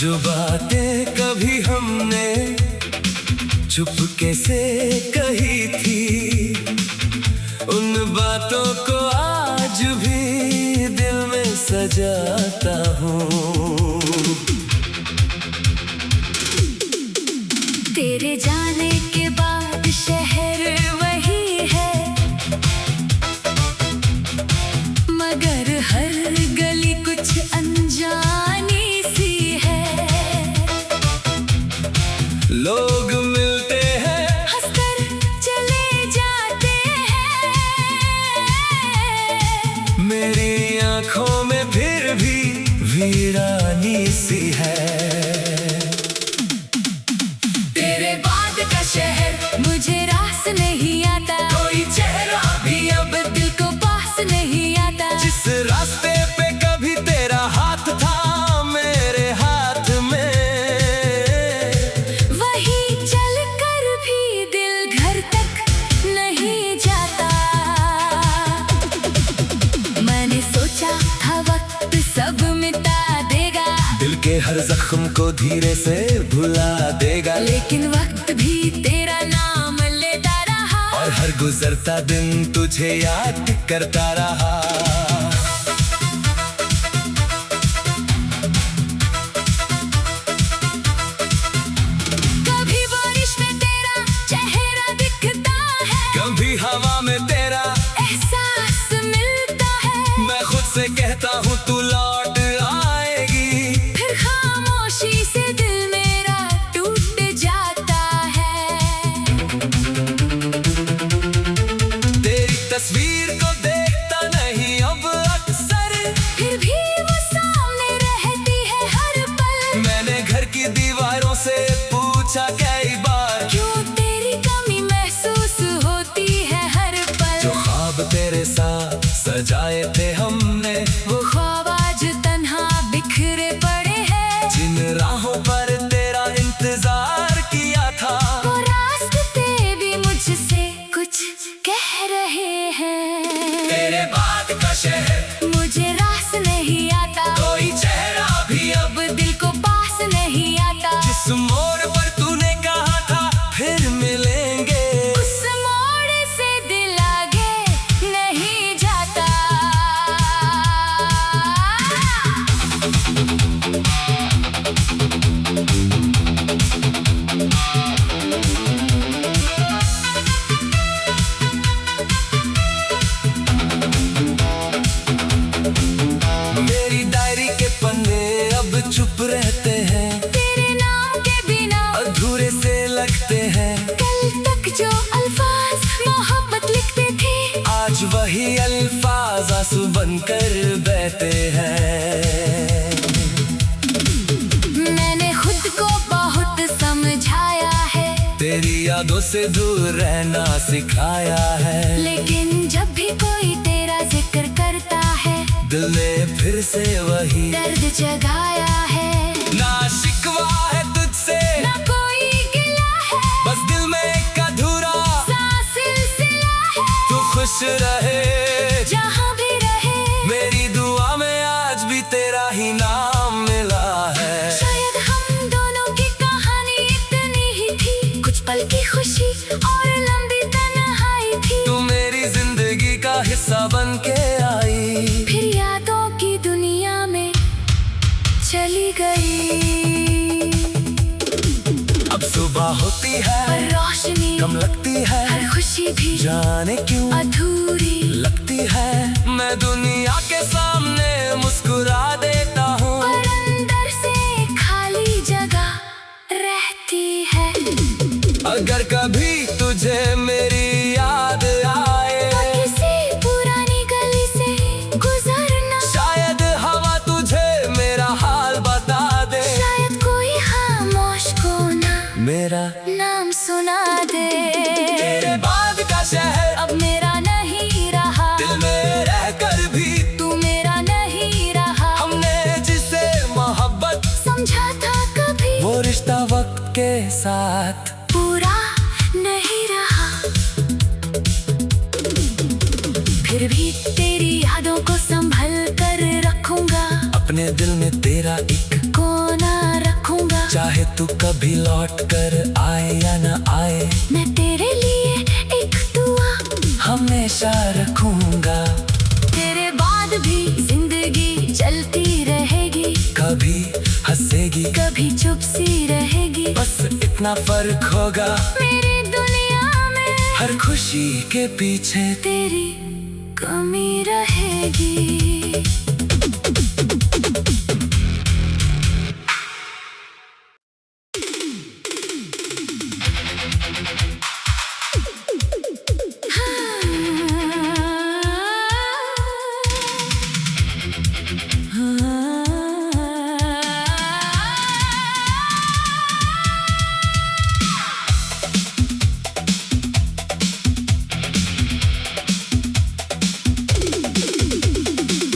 जो बातें कभी हमने चुपके से कही थी, उन बातों को आज भी दिल में सजाता हूँ। तेरे जाने के बाद शहर वही है, मगर हर गली कुछ अनजानी सी है। लोग मिलते हैं, हंसकर चले जाते हैं, मेरी आंखों में फिर भी वीरानी सी है। तेरे बाद का शहर मुझे रास नहीं आता, कोई चेहरा भी अब दिल को पास नहीं आता। जिस रास्ते पे कभी तेरा हाथ था मेरे हाथ में, वही चल कर भी दिल घर तक नहीं जाता। मैंने सोचा था वक्त सब मिटा देगा, दिल के हर जख्म को धीरे से भुला देगा, लेकिन वक्त भी तेरा नाम लेता रहा, और हर गुजरता दिन तुझे याद करता रहा। कभी बारिश में तेरा चेहरा दिखता है, कभी हवा में तेरा एहसास मिलता है। मैं खुद से कहता हूँ तू लौट आएगी, फिर खामोशी से दिल मेरा टूट जाता है। तेरी तस्वीर को देखता नहीं अब अक्सर, फिर भी वो सामने रहती है हर पल। मैंने घर की दीवारों से पूछा कई बार, क्यों तेरी कमी महसूस होती है हर पल। जो ख्वाब तेरे साथ सजाए थे हमने, वो ख्वाब आज तन्हा बिखरे पड़े हैं, जिन राहों पर तेरा इंतजार किया था, वो रास्ते भी मुझसे कुछ कह रहे हैं। तेरे बाद का शहर मुझे रास नहीं आता, कोई चेहरा भी अब अब दिल को पास नहीं आता। जिस मोड़ पर तूने कहा था फिर मिलेंगे, उस मोड़ से दिल आगे नहीं जाता। मेरी डायरी के पन्ने अब चुप रहते हैं, तेरे नाम के बिना अधूरे से लगते हैं। कल तक जो अल्फाज मोहब्बत लिखते थे, आज वही अल्फाज आंसू बनकर बहते हैं। मैंने खुद को बहुत समझाया है, तेरी यादों से दूर रहना सिखाया है, लेकिन जब भी कोई तेरा जिक्र करता है, दिल ने फिर से वही दर्द जगाया है। ना शिकवा है तुझसे, ना कोई गिला है, बस दिल में एक अधूरा सा सिलसिला है। तू खुश रहे जहाँ भी रहे, मेरी दुआ में आज भी तेरा ही नाम मिला है। शायद हम दोनों की कहानी इतनी ही थी, कुछ पल की खुशी और लंबी तन्हाई थी। तू मेरी जिंदगी का हिस्सा बन के आई, फिर यादों की दुनिया में चली गई। अब सुबह होती है पर रोशनी कम लगती है, हर खुशी भी जाने क्यों अधूरी लगती है। मैं दुनिया के सामने मुस्कुरा देता हूँ, पर अंदर से खाली जगह रहती है। अगर कभी तुझे मेरी याद आए, तो किसी पुरानी गली से गुजरना, शायद हवा तुझे मेरा हाल बता दे, शायद कोई खामोश कोना मेरा नाम सुना दे। तेरे बाद का शहर अब मेरा नहीं रहा, दिल में रहकर भी तू मेरा नहीं रहा। हमने जिसे मोहब्बत समझा था कभी, वो रिश्ता वक्त के साथ पूरा नहीं रहा। फिर भी तेरी यादों को संभल कर रखूंगा, अपने दिल में तेरा एक कोना रख चाहे तू कभी लौट कर आए या न आए, मैं तेरे लिए एक दुआ हमेशा रखूंगा। तेरे बाद भी जिंदगी चलती रहेगी, कभी हंसेगी कभी चुप सी रहेगी। बस इतना फर्क होगा मेरी दुनिया में हर खुशी के पीछे तेरी कमी रहेगी।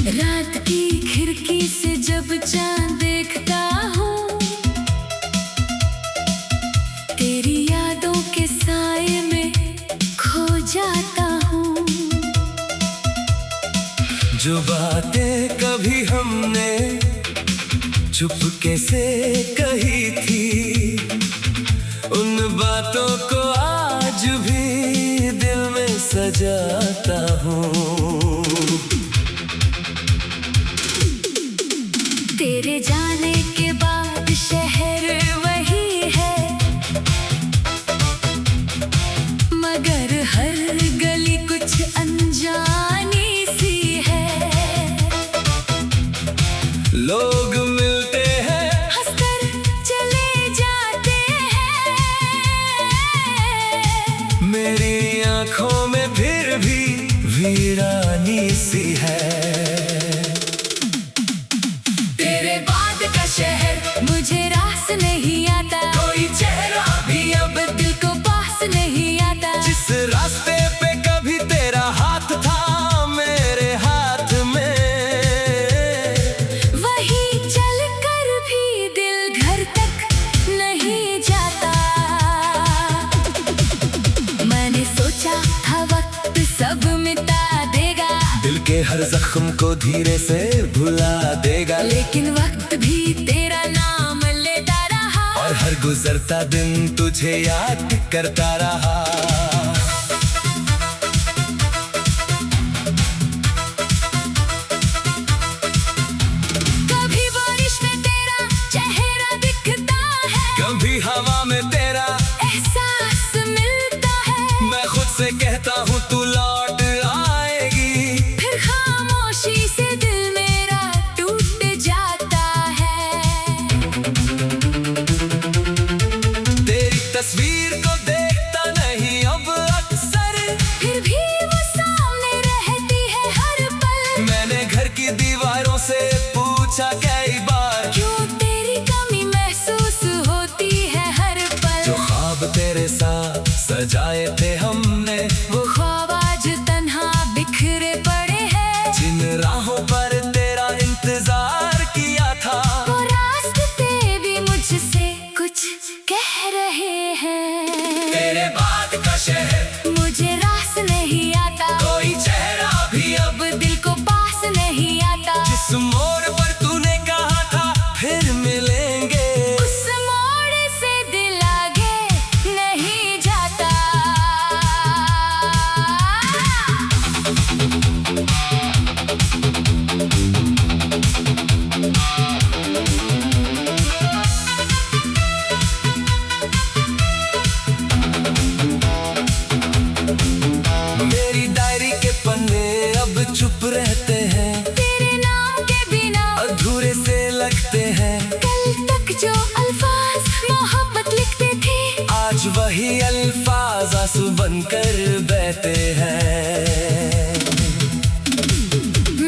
रात की खिड़की से जब चांद देखता हूँ, तेरी यादों के साए में खो जाता हूँ। जो बातें कभी हमने चुपके से कही थी, उन बातों को आज भी दिल में सजाता हूँ। तेरे जाने के बाद शहर वही है, मगर हर गली कुछ अनजानी सी है। लोग मिलते हैं हंसकर चले जाते हैं, मेरी आंखों में फिर भी वीरानी सी है। तेरे बाद का शहर मुझे रास नहीं आता, कोई चेहरा भी अब दिल को पास नहीं आता। जिस रास्ते पे कभी तेरा हाथ था मेरे हाथ में, वही चल कर भी दिल घर तक नहीं जाता। मैंने सोचा था वक्त सब मिटा देगा, दिल के हर जख्म को धीरे से भुला देगा, लेकिन वक्त भी तेरा नाम लेता रहा, और हर गुजरता दिन तुझे याद करता रहा। कभी बारिश में तेरा चेहरा दिखता है, कभी हवा में तेरा एहसास मिलता है। मैं खुद से कहता हूँ तू लौट आएगी, फिर खामोशी से दिल मेरा टूट जाता है। तेरी तस्वीर को देखता नहीं अब अक्सर, फिर भी वो सामने रहती है हर पल। मैंने घर की दीवारों से पूछा कई बार, क्यों तेरी कमी महसूस होती है हर पल। जो ख्वाब तेरे साथ सजाए थे हमने, वो ख्वाब आज तन्हा बिखरे पड़े हैं, जिन राहों पर तेरा इंतजार किया था, वो रास्ते भी मुझसे कुछ कह रहे हैं। तेरे बाद का शहर मुझे रास नहीं आता, कोई चेहरा भी अब अब दिल को पास नहीं आता। जिस मोड़ पर तूने कहा था फिर मिलेंगे, उस मोड़ से दिल आगे नहीं जाता। मेरी डायरी के पन्ने अब चुप रहते हैं, तेरे नाम के बिना अधूरे से लगते हैं। कल तक जो अल्फाज मोहब्बत लिखते थे, आज वही अल्फाज आंसू बनकर बहते हैं।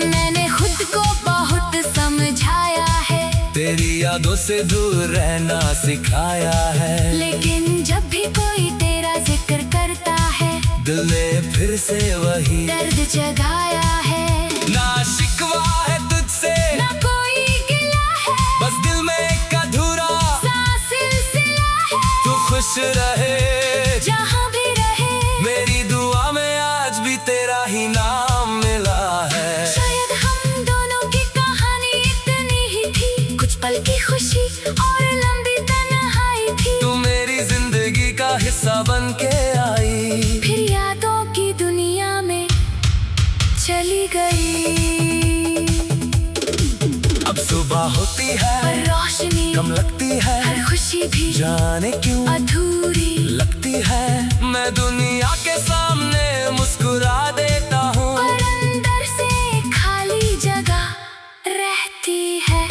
मैंने खुद को बहुत समझाया है, तेरी यादों से दूर रहना सिखाया है, लेकिन जब भी कोई तेरा जिक्र करता है, दिल ने फिर से वही दर्द जगाया है। ना शिकवा है तुझसे, ना कोई गिला है, बस दिल में एक अधूरा सा सिलसिला है। तू खुश रहे जहाँ भी रहे, मेरी दुआ में आज भी तेरा ही नाम मिला है। शायद हम दोनों की कहानी इतनी ही थी, कुछ पल की खुशी और लंबी तन्हाई। गई। अब सुबह होती है पर रोशनी कम लगती है, हर खुशी भी जाने क्यों अधूरी लगती है। मैं दुनिया के सामने मुस्कुरा देता हूँ, पर अंदर से खाली जगह रहती है।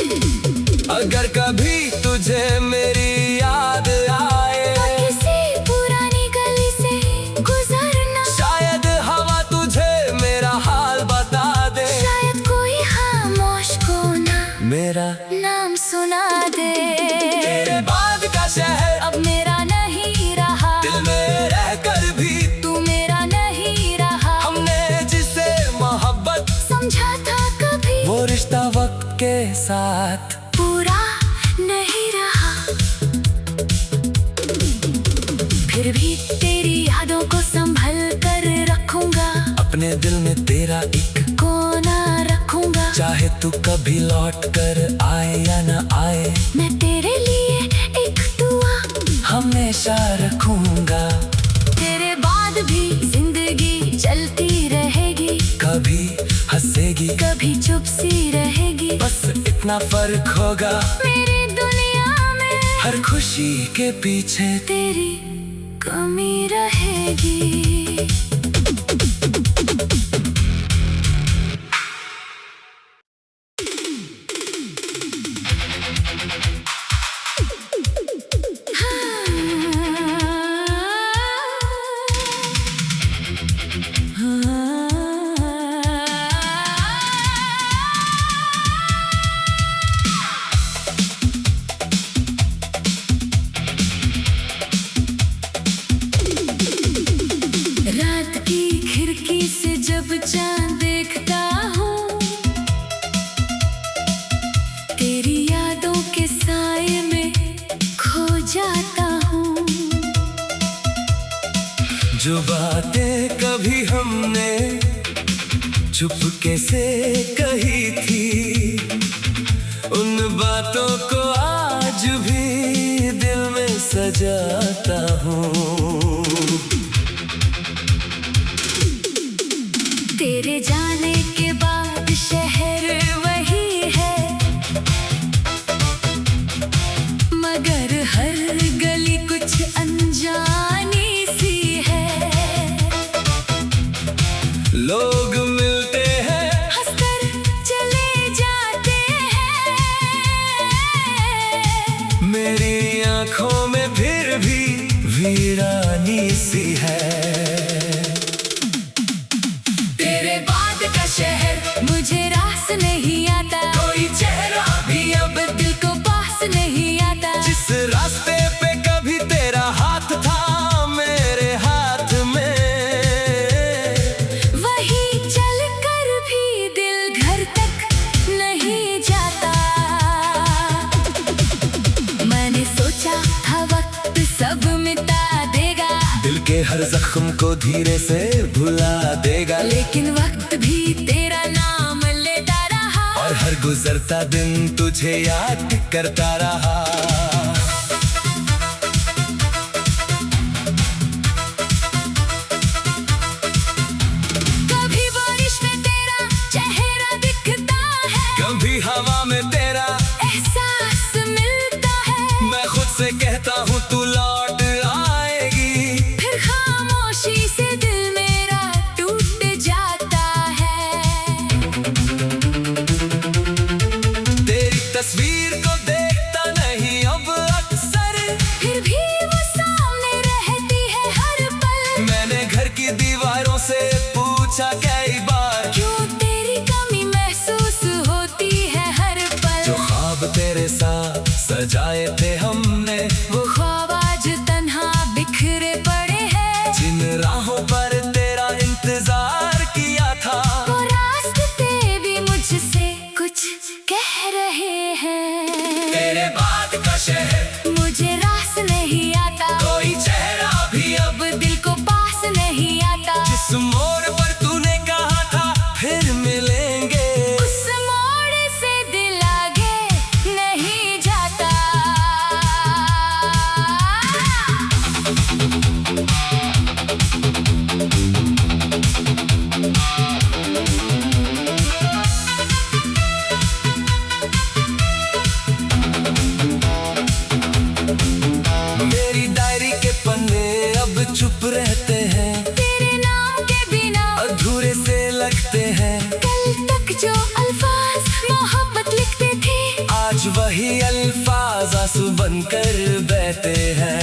अगर कभी तुझे मेरी याद आए तो किसी पुरानी गली से गुजरना, शायद हवा तुझे मेरा हाल बता दे, शायद कोई खामोश कोना मेरा नाम सुना दे। तेरे बाद का शहर अब मेरा नहीं रहा, दिल में रहकर भी तू मेरा नहीं रहा। हमने जिसे मोहब्बत समझा था कभी, वो रिश्ता वक्त के साथ पूरा नहीं रहा। फिर भी तेरी यादों को संभल कर रखूंगा, अपने दिल में तेरा एक कोना रखूंगा। चाहे तू कभी लौट कर आए या न आए, मैं तेरे लिए एक दुआ हमेशा रखूंगा। तेरे बाद भी जिंदगी चलती रहेगी, कभी हंसेगी कभी चुप सी रहेगी। बस इतना फर्क होगा, मेरी दुनिया में हर खुशी के पीछे तेरी कमी रहेगी। रात की खिड़की से जब चांद देखता हूँ, तेरी यादों के साए में खो जाता हूँ। जो बातें कभी हमने चुपके से कही थी, उन बातों को आज भी दिल में सजाता हूँ। तेरे जाने के बाद शहर वही है, मगर हर गली कुछ अनजानी सी है। लोग मिलते हैं हंसकर चले जाते हैं, मेरी आंखों में फिर भी वीरानी सी है। तेरे बाद का शहर मुझे रास नहीं आता, कोई चेहरा भी अब दिल को पास नहीं आता। जिस रास्ते पे कभी तेरा हाथ था मेरे हाथ में, वही चल कर भी दिल घर तक नहीं जाता। मैंने सोचा था वक्त सब मिटा देगा, दिल के हर जख्म को धीरे से भुला देगा, लेकिन वक्त भी तेरा नाम लेता रहा, और हर गुजरता दिन तुझे याद करता रहा। कभी बारिश में तेरा चेहरा दिखता है, कभी हवा में तेरा एहसास मिलता है। मैं खुद से कहता हूँ तू लौट आएगी, फिर खामोशी से दिल मेरा टूट जाता है। तेरी तस्वीर को देखता नहीं अब अक्सर, फिर भी वो सामने रहती है हर पल। मैंने घर की दीवारों से पूछा कई बार, क्यों तेरी कमी महसूस होती है हर पल। जो ख्वाब तेरे साथ सजाए थे हमने, वो ख्वाब आज तन्हा बिखरे पड़े हैं, जिन राहों पर तेरा इंतजार किया था, वो रास्ते भी मुझसे कुछ कह रहे हैं। तेरे बाद का शहर मुझे रास नहीं आता, कोई चेहरा भी अब दिल को पास नहीं आता। जिस मोड़ पर तूने कहा था फिर मिलेंगे, उस मोड़ से दिल आगे नहीं जाता। वही अल्फाज आंसू बनकर बहते हैं।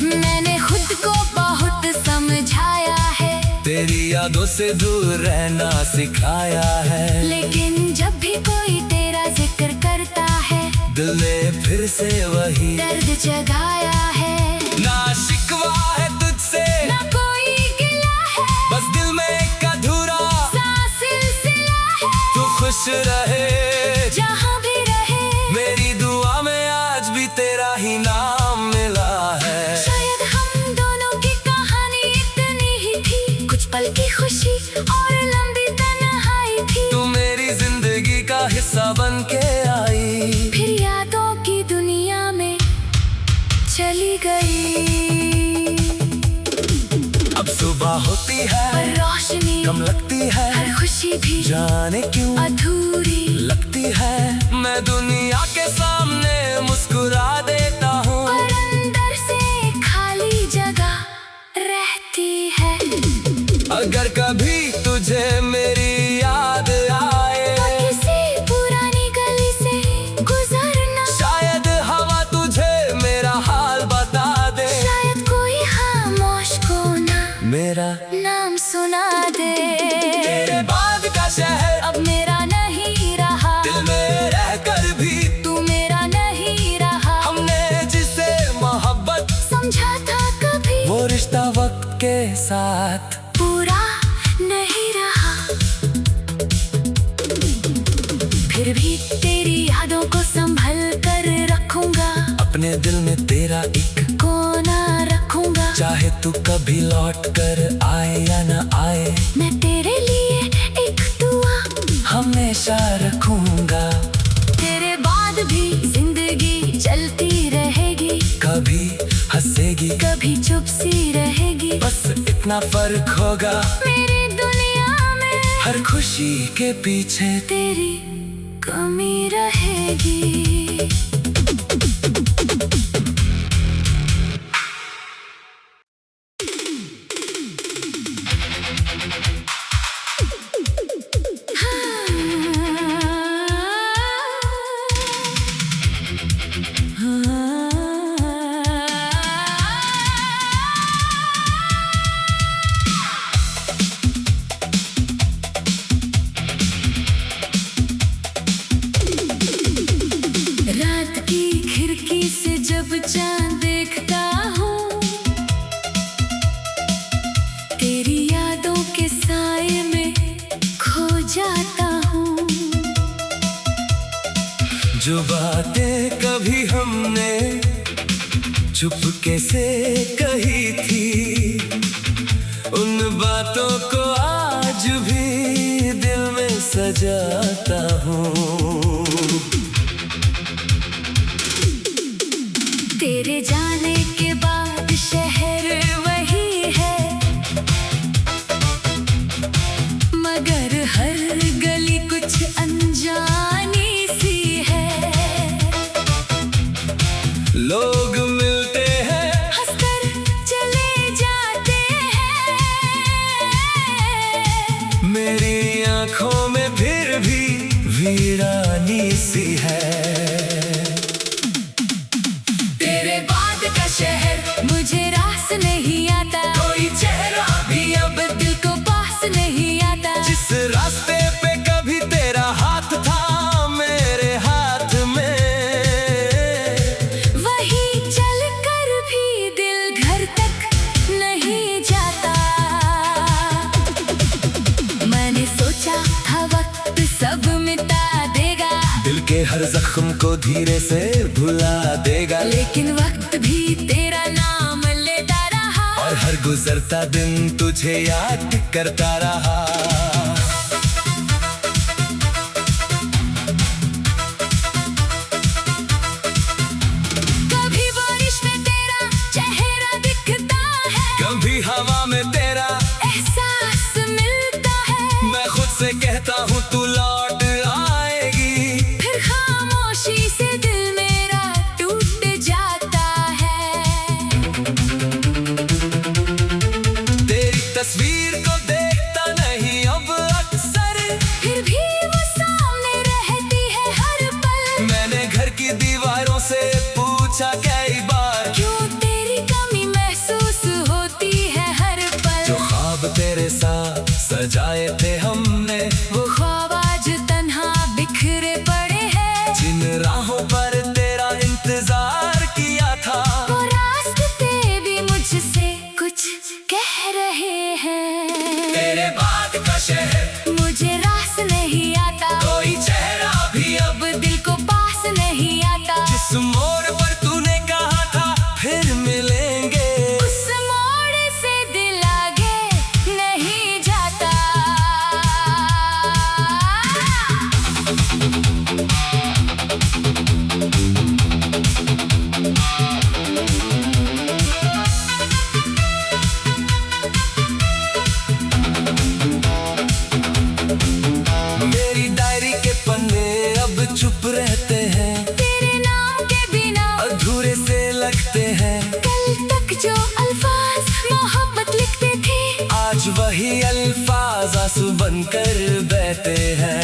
मैंने खुद को बहुत समझाया है, तेरी यादों से दूर रहना सिखाया है। लेकिन जब भी कोई तेरा जिक्र करता है, दिल ने फिर से वही दर्द जगाया है। ना शिकवा है तुझसे, ना कोई गिला है, बस दिल में एक अधूरा सा सिलसिला है। तू खुश रहे जहाँ भी रहे, मेरी दुआ में आज भी तेरा ही नाम मिला है। शायद हम दोनों की कहानी इतनी ही थी, कुछ पल की खुशी और लंबी तन्हाई थी। तू मेरी जिंदगी का हिस्सा बन के आई, फिर यादों की दुनिया में चली गई। अब सुबह होती है पर रोशनी कम लगती है, हर खुशी भी जाने क्यों अधूरी लगती है। मैं दुनिया के सामने मुस्कुरा देता हूँ, और अंदर से खाली जगह रहती है। अगर कभी तुझे मेरी याद आए, तो किसी पुरानी गली से गुजरना, शायद हवा तुझे मेरा हाल बता दे, शायद कोई खामोश कोना मेरा नाम सुना दे। तेरे बाद का शहर अब मेरा नहीं रहा, दिल में रहकर भी तू मेरा नहीं रहा। हमने जिसे मोहब्बत समझा था कभी, वो रिश्ता वक्त के साथ पूरा नहीं रहा। फिर भी तेरी यादों को संभल कर रखूंगा, अपने दिल में तेरा एक कोना रखूंगा। चाहे तू कभी लौट कर आए या न आए, मैं तेरे लिए एक दुआ हमेशा रखूंगा। तेरे बाद भी जिंदगी चलती रहेगी, कभी हंसेगी कभी चुप सी रहेगी। बस इतना फर्क होगा, मेरी दुनिया में हर खुशी के पीछे तेरी कमी रहेगी। रात की खिड़की से जब चांद देखता हूँ, तेरी यादों के साए में खो जाता हूँ। जो बातें कभी हमने चुपके से कही थी, उन बातों को आज भी दिल में सजाता हूँ। तेरे जाने के बाद शहर वही है, मगर हर गली कुछ अनजानी सी है। लोग मिलते हैं, हंसकर चले जाते हैं, मेरी आंखों में फिर भी वीरानी सी है। तेरे बाद का शहर मुझे रास नहीं आता, कोई चेहरा भी अब दिल को पास नहीं आता। जिस रास्ते पे कभी तेरा हाथ था मेरे हाथ में, वही चल कर भी दिल घर तक नहीं जाता। मैंने सोचा था वक्त सब मिटा देगा, दिल के हर जख्म को धीरे से भुला देगा, लेकिन वक्त भी तेरा नाम लेता रहा, और हर गुजरता दिन तुझे याद करता रहा। कभी बारिश में तेरा चेहरा दिखता है, कभी हवा में तेरा एहसास मिलता है। मैं खुद से कहता हूँ तू लौट आएगी, फिर खामोशी से दिल मेरा टूट जाता है। तेरी तस्वीर को देखता नहीं अब अक्सर, फिर भी वो सामने रहती तेरे साथ सजाए थे हमने, वो ख्वाब आज तन्हा बिखरे पड़े हैं। जिन राहों पर तेरा इंतजार किया था, वो रास्ते भी मुझसे कुछ कह रहे हैं। तेरे बाद का शहर मुझे रास नहीं आता, कोई चेहरा भी अब अब दिल को पास नहीं आता। जिस मोड़ पर तूने कहा था फिर मिलेंगे, उस मोड़ से दिल आगे नहीं जाता। मेरी डायरी के पन्ने अब चुप रहते हैं, तेरे नाम के बिना अधूरे से लगते हैं। कल तक जो अल्फाज मोहब्बत लिखते थे, आज वही अल्फाज आंसू बनकर बहते हैं।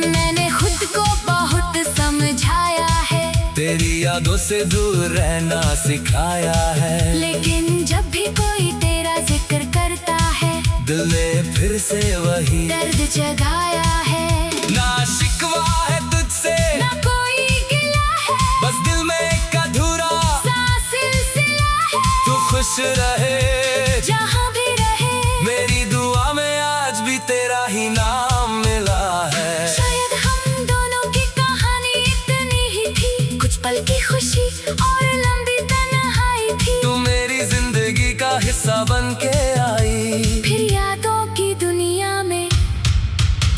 मैंने खुद को बहुत समझाया है, तेरी यादों से दूर रहना सिखाया है, लेकिन जब भी कोई तेरा जिक्र करता है, दिल ने फिर से वही दर्द जगाया है। ना शिकवा है तुझसे, ना कोई गिला है, बस दिल में एक अधूरा सा सिलसिला है। तू खुश रहे जहाँ भी रहे, मेरी दुआ में आज भी तेरा ही नाम मिला है। शायद हम दोनों की कहानी इतनी ही थी, कुछ पल की खुशी और लंबी तन्हाई थी। तू मेरी जिंदगी का हिस्सा बन के आई, फिर यादों की दुनिया में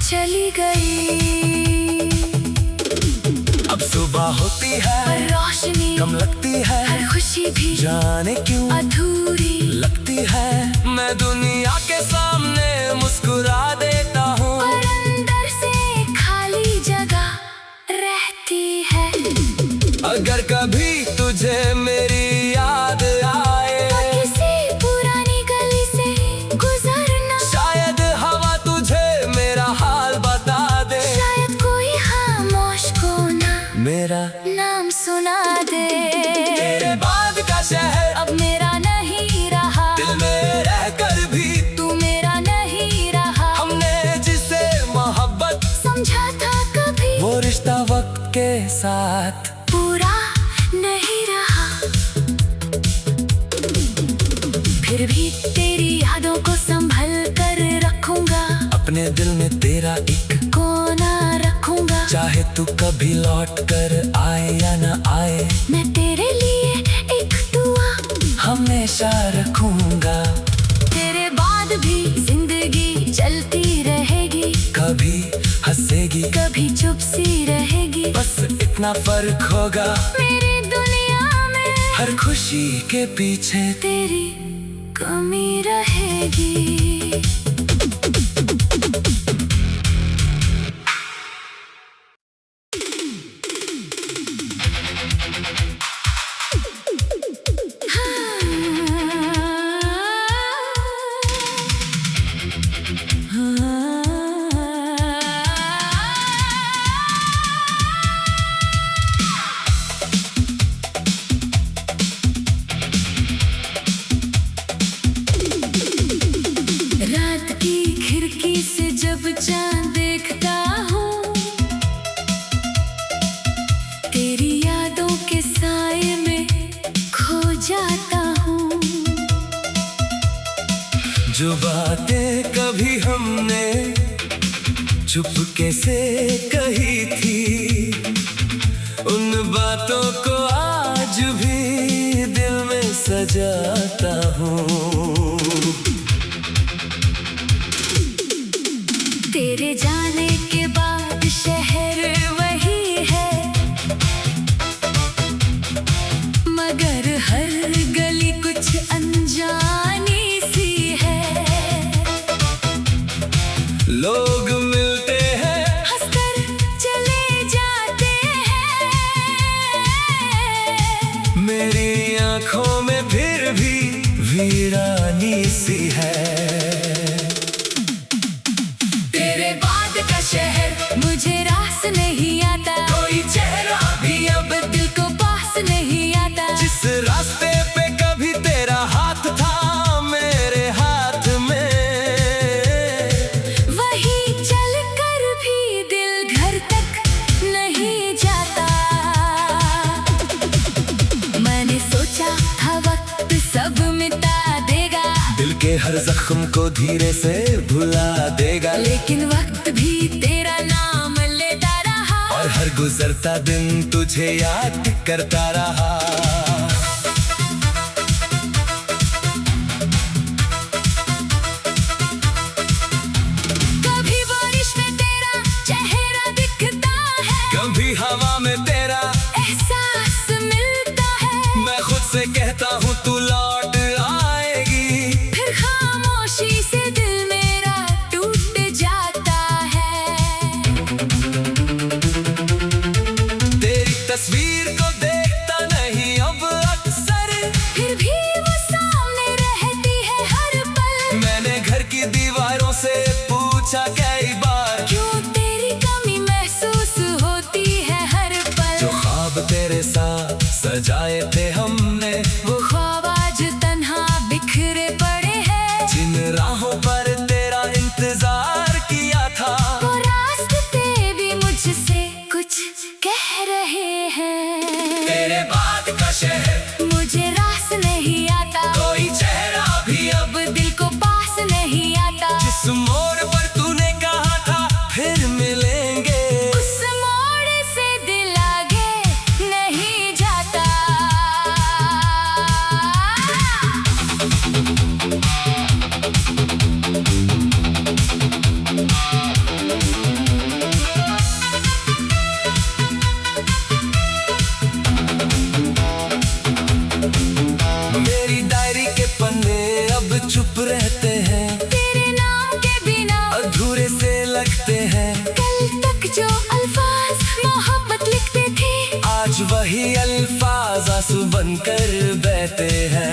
चली गई। अब सुबह होती है पर रोशनी कम लगती है, हर खुशी भी जाने क्यों अधूरी लगती है। मैं दुनिया के सामने मुस्कुरा देता हूँ, और अंदर से खाली जगह रहती है। अगर कभी तुझे मेरी याद आए, तो किसी पुरानी गली से गुजरना, शायद हवा तुझे मेरा हाल बता दे, शायद कोई खामोश कोना मेरा नाम सुना दे। तेरे बाद का शहर अब मेरा नहीं रहा, दिल में रहकर भी तू मेरा नहीं रहा। हमने जिसे मोहब्बत समझा था कभी, वो रिश्ता वक्त के साथ पूरा नहीं रहा। फिर भी तेरी यादों को संभल कर रखूंगा, अपने दिल में तेरा एक कोना रखूंगा। चाहे तू कभी लौट कर आए या न आए, मैं तेरे लिए एक दुआ हमेशा रखूंगा। तेरे बाद भी जिंदगी चलती रहेगी, कभी हंसेगी कभी चुप सी रहेगी। बस इतना फर्क होगा, मेरी दुनिया में हर खुशी के पीछे तेरी कमी रहेगी। रात की खिड़की से जब चांद देखता हूँ, तेरी यादों के साए में खो जाता हूँ। जो बातें कभी हमने चुपके से कही थी, उन बातों को आज भी दिल में सजाता हूँ। तेरे जाने के बाद शहर वही है, मगर हर गली कुछ अनजानी सी है। लोग मिलते हैं, हंसकर चले जाते हैं, मेरी आंखों में फिर भी वीरानी सी है। तेरे बाद का शहर मुझे रास नहीं आता, कोई चेहरा भी अब दिल को पास नहीं आता। जिस रास्ते पे कभी तेरा हाथ था, हर जख्म को धीरे से भुला देगा, लेकिन वक्त भी तेरा नाम लेता रहा, और हर गुजरता दिन तुझे याद करता रहा। कभी बारिश में तेरा चेहरा दिखता है, कभी हवा में तेरा एहसास मिलता है। मैं खुद से कहता हूँ तू लौट आएगी, फिर खामोशी से दिल मेरा टूट जाता है। तेरी तस्वीर को देखता नहीं अब अक्सर, फिर भी वो सामने रहती है हर पल। मैंने घर की दीवारों से पूछा कई बार, क्यों तेरी कमी महसूस होती है हर पल। जो ख्वाब तेरे साथ सजाए थे हमने, वो ख्वाब आज तन्हा बिखरे पड़े हैं। जिन राहों पर तेरा इंतजार किया था, वो रास्ते भी मुझसे कुछ कह रहे हैं। तेरे बाद का शहर मुझे रास नहीं आता, कोई चेहरा भी अब दिल को पास नहीं आता। जिस मोड़ पर तूने कहा था फिर मिलेंगे, उस मोड़ से दिल आगे नहीं जाता। मेरी डायरी के पन्ने अब चुप रहते हैं, तेरे नाम के बिना अधूरे से लगते हैं। कल तक जो अल्फाज मोहब्बत लिखते थे, आज वही अल्फाज आंसू बनकर बहते हैं।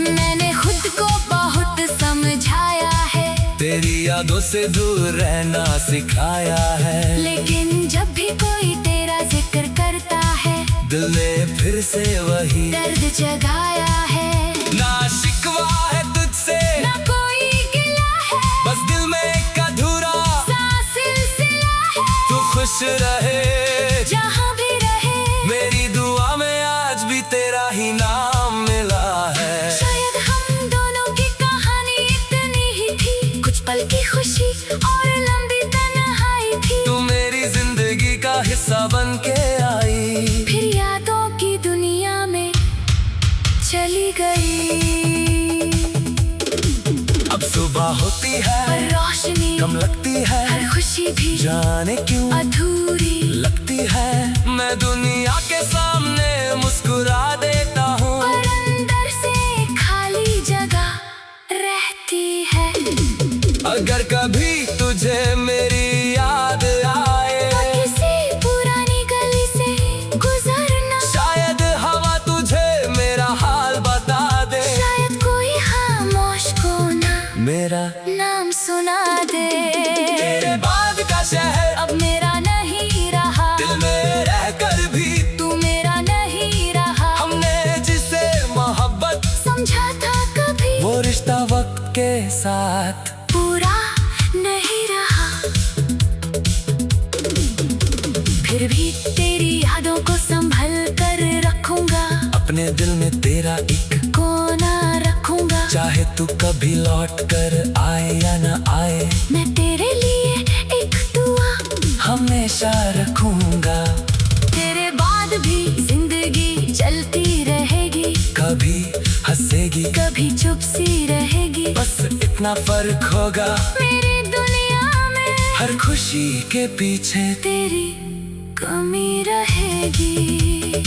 मैंने खुद को बहुत समझाया है, तेरी यादों से दूर रहना सिखाया है, लेकिन जब भी कोई तेरा जिक्र करता है, दिल ने फिर से वही दर्द जगाया है। ना शिकवा है तुझसे, ना कोई गिला है, बस दिल में एक अधूरा सा सिलसिला है। तू खुश रहे जहाँ भी रहे, मेरी दुआ में आज भी तेरा ही नाम मिला है। शायद हम दोनों की कहानी इतनी ही थी, कुछ पल की खुशी और लंबी तन्हाई थी। तू मेरी जिंदगी का हिस्सा बन के आई, फिर यादों की दुनिया में चली गई। अब सुबह होती है पर रोशनी कम लगती है, हर खुशी भी जाने क्यों अधूरी लगती है। मैं दुनिया के सामने मुस्कुरा देता हूँ, और अंदर से खाली जगह रहती है। अगर कभी तुझे मेरी याद आए, तो किसी पुरानी गली से गुजरना, शायद हवा तुझे मेरा हाल बता दे, शायद कोई खामोश कोना मेरा नाम सुना दे। तेरे बाद का शहर अब मेरा नहीं रहा, दिल में रहकर भी तू मेरा नहीं रहा। हमने जिसे मोहब्बत समझा था कभी, वो रिश्ता वक्त के साथ पूरा नहीं रहा। फिर भी तेरी यादों को संभल कर रखूंगा, अपने दिल में तेरा एक कोना रखूंगा। चाहे तू कभी लौट कर आए या न आए, मैं तेरे लिए एक दुआ हमेशा रखूंगा। तेरे बाद भी जिंदगी चलती रहेगी, कभी हंसेगी कभी चुप सी रहेगी। बस इतना फर्क होगा, मेरी दुनिया में हर खुशी के पीछे तेरी कमी रहेगी।